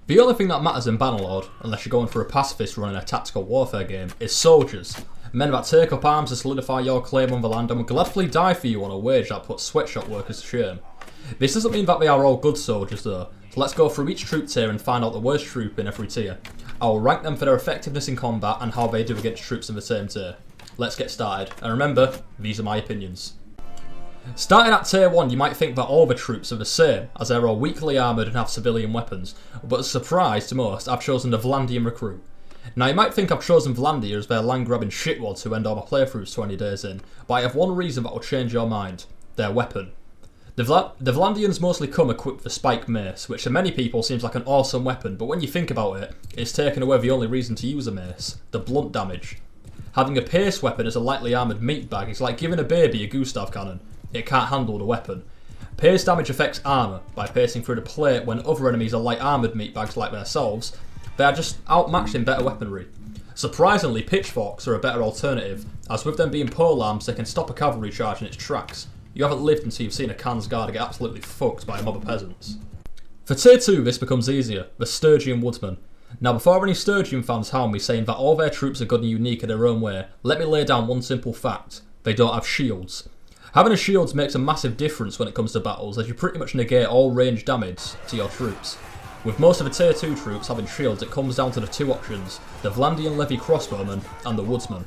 The only thing that matters in Bannerlord, unless you're going for a pacifist running a tactical warfare game, is soldiers. Men that take up arms to solidify your claim on the land and will gladly die for you on a wage that puts sweatshop workers to shame. This doesn't mean that they are all good soldiers though, so let's go through each troop tier and find out the worst troop in every tier. I will rank them for their effectiveness in combat and how they do against troops in the same tier. Let's get started, and remember, these are my opinions. Starting at tier 1, you might think that all the troops are the same, as they're all weakly armoured and have civilian weapons, but as a surprise to most, I've chosen the Vlandian recruit. Now you might think I've chosen Vlandia as their land-grabbing shitwads who end all my playthroughs 20 days in, but I have one reason that will change your mind: their weapon. The Vlandians mostly come equipped with the spike mace, which to many people seems like an awesome weapon, but when you think about it, it's taken away the only reason to use a mace: the blunt damage. Having a pierce weapon as a lightly armoured meat bag is like giving a baby a Gustav cannon. It can't handle the weapon. Pierce damage affects armour by piercing through the plate when other enemies are light armoured meatbags like themselves. They are just outmatched in better weaponry. Surprisingly, pitchforks are a better alternative, as with them being pole arms they can stop a cavalry charge in its tracks. You haven't lived until you've seen a Khan's guard get absolutely fucked by a mob of peasants. For tier 2 this becomes easier: the Stygian Woodsman. Now before any Stygian fans harm me saying that all their troops are good and unique in their own way, let me lay down one simple fact: they don't have shields. Having a shield makes a massive difference when it comes to battles, as you pretty much negate all range damage to your troops. With most of the tier 2 troops having shields, it comes down to the two options: the Vlandian Levy Crossbowman and the Woodsman.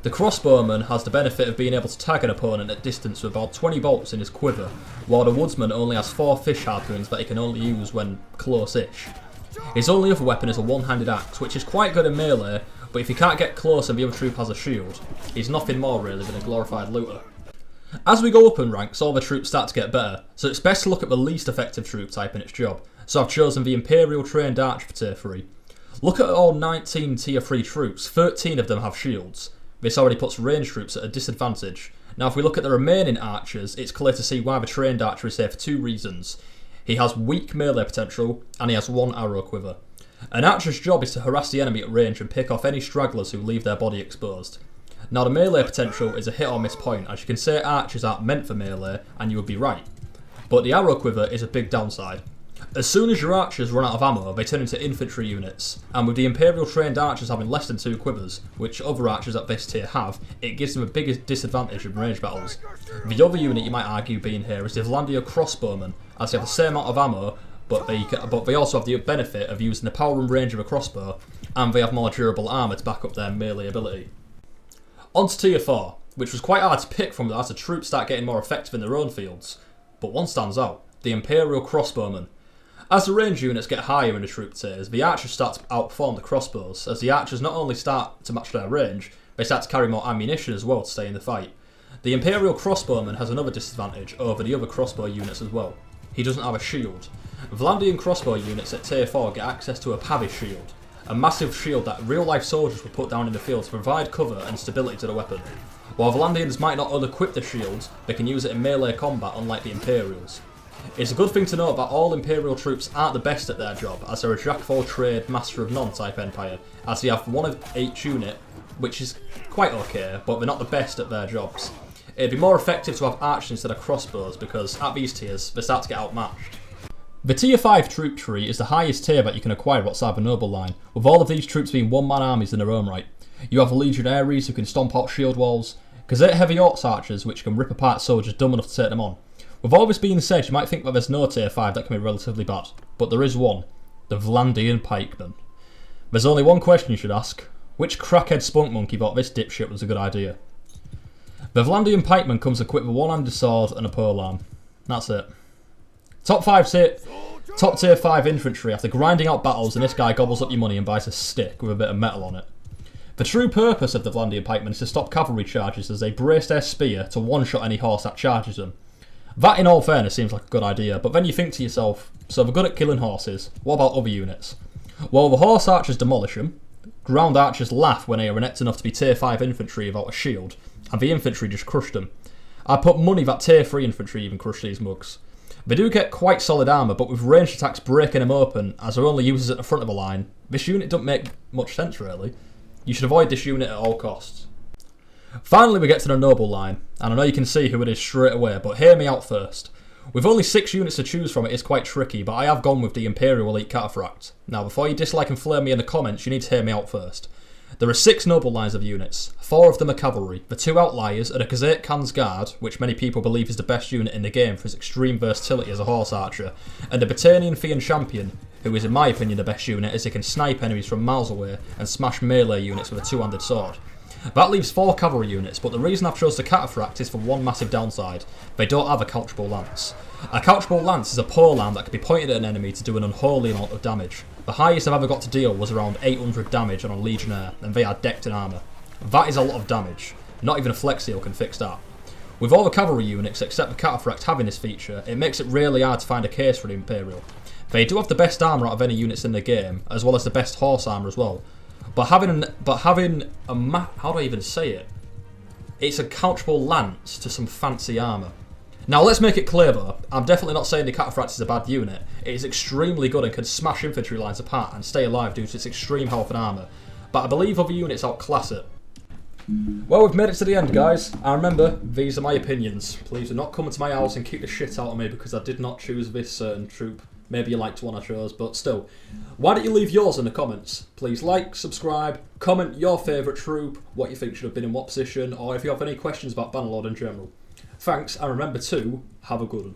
The Crossbowman has the benefit of being able to tag an opponent at distance with about 20 bolts in his quiver, while the Woodsman only has 4 fish harpoons that he can only use when close-ish. His only other weapon is a one-handed axe, which is quite good in melee, but if he can't get close and the other troop has a shield, he's nothing more really than a glorified looter. As we go up in ranks, all the troops start to get better, so it's best to look at the least effective troop type in its job, so I've chosen the Imperial Trained Archer for tier 3. Look at all 19 tier 3 troops, 13 of them have shields. This already puts ranged troops at a disadvantage. Now if we look at the remaining archers, it's clear to see why the Trained Archer is here for 2 reasons. He has weak melee potential, and he has 1 arrow quiver. An archer's job is to harass the enemy at range and pick off any stragglers who leave their body exposed. Now the melee potential is a hit or miss point, as you can say archers aren't meant for melee, and you would be right. But the arrow quiver is a big downside. As soon as your archers run out of ammo, they turn into infantry units, and with the Imperial Trained Archers having less than 2 quivers, which other archers at this tier have, it gives them a bigger disadvantage in range battles. The other unit you might argue being here is the Vlandia Crossbowmen, as they have the same amount of ammo, but they also have the benefit of using the power and range of a crossbow, and they have more durable armour to back up their melee ability. On to tier 4, which was quite hard to pick from as the troops start getting more effective in their own fields, but one stands out: the Imperial Crossbowmen. As the range units get higher in the troop tiers, the archers start to outperform the crossbows, as the archers not only start to match their range, they start to carry more ammunition as well to stay in the fight. The Imperial Crossbowman has another disadvantage over the other crossbow units as well: he doesn't have a shield. Vlandian crossbow units at tier 4 get access to a Pavish shield, a massive shield that real-life soldiers would put down in the field to provide cover and stability to the weapon. While Vlandians might not unequip the shield, they can use it in melee combat unlike the Imperials. It's a good thing to note that all Imperial troops aren't the best at their job, as they're a jack-of-all-trade, master-of-none type empire, as they have 1 of each unit, which is quite okay, but they're not the best at their jobs. It'd be more effective to have archers instead of crossbows, because at these tiers, they start to get outmatched. The tier 5 troop tree is the highest tier that you can acquire outside the noble line, with all of these troops being one-man armies in their own right. You have legionaries who can stomp out shield walls, Gazette heavy orcs archers which can rip apart soldiers dumb enough to take them on. With all this being said, you might think that there's no tier 5 that can be relatively bad, but there is one: the Vlandian pikeman. There's only one question you should ask: which crackhead spunk monkey thought this dipshit was a good idea? The Vlandian pikeman comes equipped with a one-handed sword and a polearm. That's it. Top tier 5 infantry after grinding out battles, and this guy gobbles up your money and buys a stick with a bit of metal on it. The true purpose of the Vlandian pikemen is to stop cavalry charges as they brace their spear to one-shot any horse that charges them. That in all fairness seems like a good idea, but then you think to yourself, so they're good at killing horses, what about other units? Well, the horse archers demolish them, ground archers laugh when they are inept enough to be tier 5 infantry without a shield, and the infantry just crush them. I put money that tier 3 infantry even crush these mugs. They do get quite solid armour, but with ranged attacks breaking them open, as they're only users at the front of the line, this unit doesn't make much sense really. You should avoid this unit at all costs. Finally we get to the noble line, and I know you can see who it is straight away, but hear me out first. With only 6 units to choose from, it is quite tricky, but I have gone with the Imperial Elite Cataphract. Now, before you dislike and flare me in the comments, you need to hear me out first. There are 6 noble lines of units. 4 of them are cavalry. The 2 outliers are the Khazate Khan's Guard, which many people believe is the best unit in the game for its extreme versatility as a horse archer, and the Battanian Fian Champion, who is in my opinion the best unit as he can snipe enemies from miles away and smash melee units with a 2-handed sword. That leaves 4 cavalry units, but the reason I've chose the Cataphract is for one massive downside. They don't have a couchable lance. A couchable lance is a pole arm that can be pointed at an enemy to do an unholy amount of damage. The highest I've ever got to deal was around 800 damage on a Legionnaire, and they are decked in armour. That is a lot of damage. Not even a Flex Seal can fix that. With all the cavalry units except the Cataphract having this feature, it makes it really hard to find a case for the Imperial. They do have the best armour out of any units in the game, as well as the best horse armour as well. But having a how do I even say it? It's a couchable lance to some fancy armour. Now let's make it clear though, I'm definitely not saying the Cataphract is a bad unit. It is extremely good and can smash infantry lines apart and stay alive due to its extreme health and armour. But I believe other units outclass it. Well, we've made it to the end, guys. And remember, these are my opinions. Please do not come into my house and keep the shit out of me because I did not choose this certain troop. Maybe you liked one I chose, but still. Why don't you leave yours in the comments? Please like, subscribe, comment your favourite troop, what you think should have been in what position, or if you have any questions about Bannerlord in general. Thanks, and remember to have a good one.